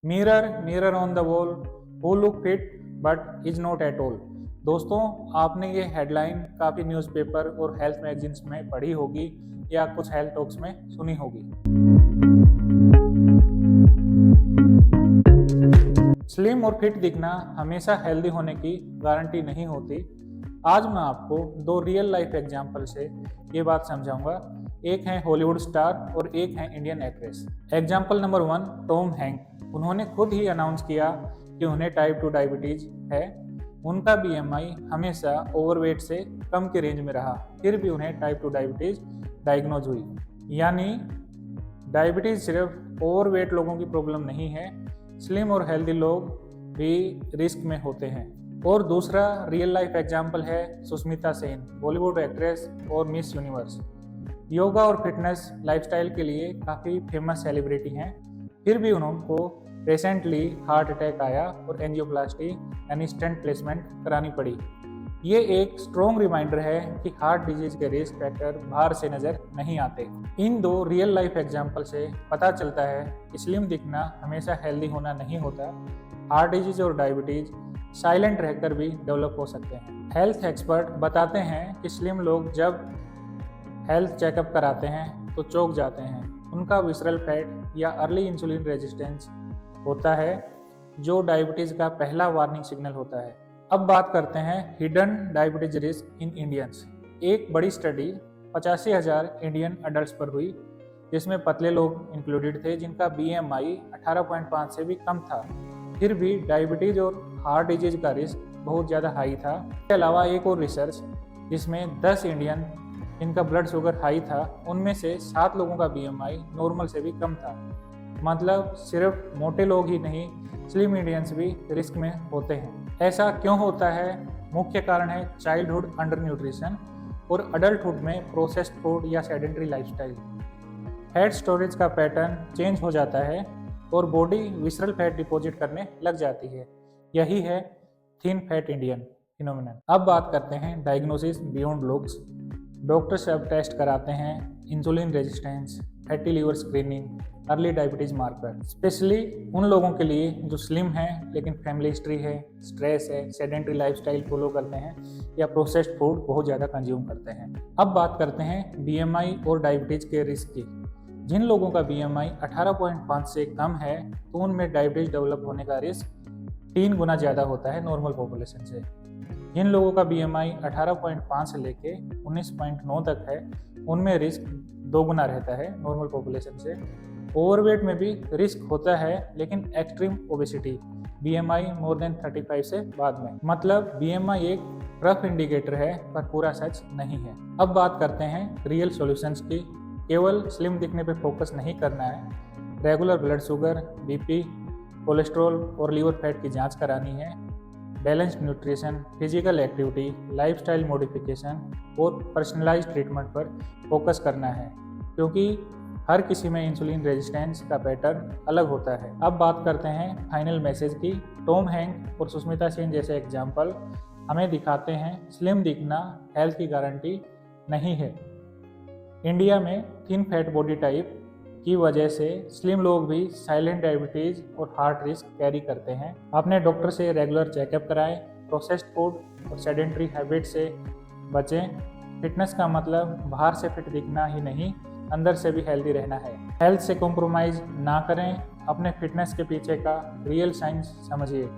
Mirror mirror on the wall, who look fit but is not at all. दोस्तों, आपने ये headline काफ़ी newspaper और हेल्थ मैगजीन्स में पढ़ी होगी या कुछ हेल्थ टॉक्स में सुनी होगी। स्लिम और फिट दिखना हमेशा हेल्दी होने की गारंटी नहीं होती। आज मैं आपको दो रियल लाइफ एग्जाम्पल से ये बात समझाऊंगा। एक है हॉलीवुड स्टार और एक है Indian actress. Example number 1, Tom Hank. उन्होंने खुद ही अनाउंस किया कि उन्हें टाइप 2 डायबिटीज है। उनका बीएमआई हमेशा ओवरवेट से कम के रेंज में रहा, फिर भी उन्हें टाइप 2 डायबिटीज डायग्नोज हुई। यानी डायबिटीज सिर्फ ओवरवेट लोगों की प्रॉब्लम नहीं है, स्लिम और हेल्दी लोग भी रिस्क में होते हैं। और दूसरा रियल लाइफ एग्जाम्पल है सुष्मिता सेन, बॉलीवुड एक्ट्रेस और मिस यूनिवर्स। योगा और फिटनेस लाइफस्टाइल के लिए काफ़ी फेमस सेलिब्रिटी हैं, फिर भी उनको रिसेंटली हार्ट अटैक आया और एंजियोप्लास्टी यानी स्टेंट प्लेसमेंट करानी पड़ी। ये एक स्ट्रॉन्ग रिमाइंडर है कि हार्ट डिजीज के रिस्क फैक्टर बाहर से नज़र नहीं आते। इन दो रियल लाइफ एग्जाम्पल से पता चलता है कि स्लिम दिखना हमेशा हेल्दी होना नहीं होता। हार्ट डिजीज और डायबिटीज साइलेंट रहकर भी डेवलप हो सकते हैं। हेल्थ एक्सपर्ट बताते हैं कि स्लिम लोग जब हेल्थ चेकअप कराते हैं तो चौंक जाते हैं। उनका विसरल फैट या अर्ली इंसुलिन रेजिस्टेंस होता है, जो डायबिटीज़ का पहला वार्निंग सिग्नल होता है। अब बात करते हैं hidden diabetes risk in Indians. एक बड़ी स्टडी 85,000 इंडियन अडल्ट्स पर हुई, जिसमें पतले लोग इंक्लूडेड थे जिनका बीएमआई 18.5 से भी कम था। फिर भी डायबिटीज और हार्ट डिजीज का रिस्क बहुत ज़्यादा हाई था। इसके अलावा एक और रिसर्च जिसमें 10 इंडियन जिनका ब्लड शुगर हाई था, उनमें से 7 लोगों का बीएमआई नॉर्मल से भी कम था। मतलब सिर्फ मोटे लोग ही नहीं, स्लिम इंडियंस भी रिस्क में होते हैं। ऐसा क्यों होता है? मुख्य कारण है चाइल्डहुड अंडर न्यूट्रिशन और अडल्टहुड में प्रोसेस्ड फूड या सेडेंटरी लाइफस्टाइल। फैट स्टोरेज का पैटर्न चेंज हो जाता है और बॉडी विसरल फैट डिपॉजिट करने लग जाती है। यही है थिन फैट इंडियन फिनोमिनन। अब बात करते हैं डायग्नोसिस बियॉन्ड लुक्स। डॉक्टर सब टेस्ट कराते हैं, insulin resistance, fatty liver screening, early diabetes marker, specially उन लोगों के लिए जो स्लिम हैं लेकिन फैमिली हिस्ट्री है, स्ट्रेस है, सेडेंटरी लाइफस्टाइल फॉलो करते हैं या प्रोसेस्ड फूड बहुत ज़्यादा कंज्यूम करते हैं। अब बात करते हैं बीएमआई और डायबिटीज के रिस्क की। जिन लोगों का बीएमआई 18.5 से कम है तो उनमें डायबिटीज डेवलप होने का रिस्क 3 गुना ज़्यादा होता है नॉर्मल पॉपुलेशन से। जिन लोगों का बीएमआई 18.5 से लेके 19.9 तक है, उनमें रिस्क 2 गुना रहता है नॉर्मल पॉपुलेशन से। ओवरवेट में भी रिस्क होता है, लेकिन extreme obesity BMI more than 35 से बाद में। मतलब बीएमआई एक रफ इंडिकेटर है पर पूरा सच नहीं है। अब बात करते हैं रियल सॉल्यूशंस की। केवल स्लिम दिखने पे फोकस नहीं करना है। Regular blood sugar, BP, cholesterol और लीवर फैट की जांच करानी है। Balanced nutrition, physical activity, lifestyle modification और पर्सनलाइज्ड ट्रीटमेंट पर फोकस करना है, क्योंकि हर किसी में इंसुलिन रेजिस्टेंस का पैटर्न अलग होता है। अब बात करते हैं फाइनल मैसेज की। टॉम हैंक और सुष्मिता सेन जैसे एग्जाम्पल हमें दिखाते हैं स्लिम दिखना हेल्थ की गारंटी नहीं है। इंडिया में थिन फैट बॉडी टाइप की वजह से स्लिम लोग भी साइलेंट डायबिटीज और हार्ट रिस्क कैरी करते हैं। अपने डॉक्टर से रेगुलर चेकअप कराएं, प्रोसेस्ड फूड और सेडेंटरी हैबिट से बचें। फिटनेस का मतलब बाहर से फिट दिखना ही नहीं, अंदर से भी हेल्दी रहना है। हेल्थ से कॉम्प्रोमाइज ना करें, अपने फिटनेस के पीछे का रियल साइंस समझिए।